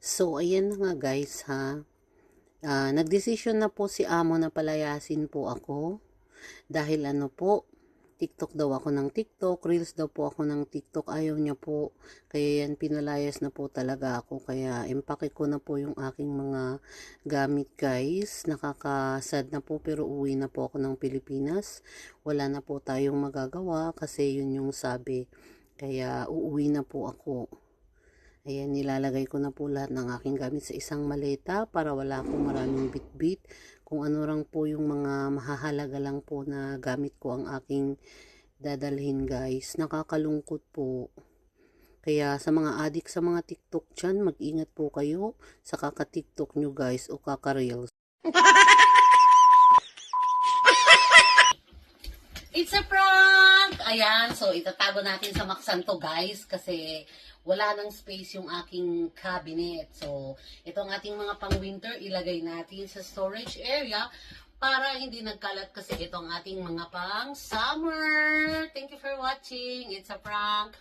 So, ayan na nga guys ha. Nagdesisyon na po si amo na palayasin po ako. Dahil ano po, TikTok daw ako ng TikTok, Reels daw po ako ng TikTok, ayaw niya po. Kaya yan, pinalayas na po talaga ako. Kaya impake ko na po yung aking mga gamit guys. Nakakasad na po pero uwi na po ako ng Pilipinas. Wala na po tayong magagawa kasi yun yung sabi. Kaya uuwi na po ako. Ayan, nilalagay ko na po lahat ng aking gamit sa isang maleta para wala akong maraming bitbit. Kung ano lang po yung mga mahahalaga lang po na gamit ko ang aking dadalhin guys. Nakakalungkot po. Kaya sa mga adik sa mga TikTok dyan, mag-ingat po kayo sa kaka-TikTok nyo guys o kaka-reels. It's a prank! Ayan, so itatago natin sa Maksanto guys kasi wala nang space yung aking cabinet. So, ito ang ating mga pang-winter, ilagay natin sa storage area para hindi nagkalat kasi ito ang ating mga pang-summer. Thank you for watching. It's a prank.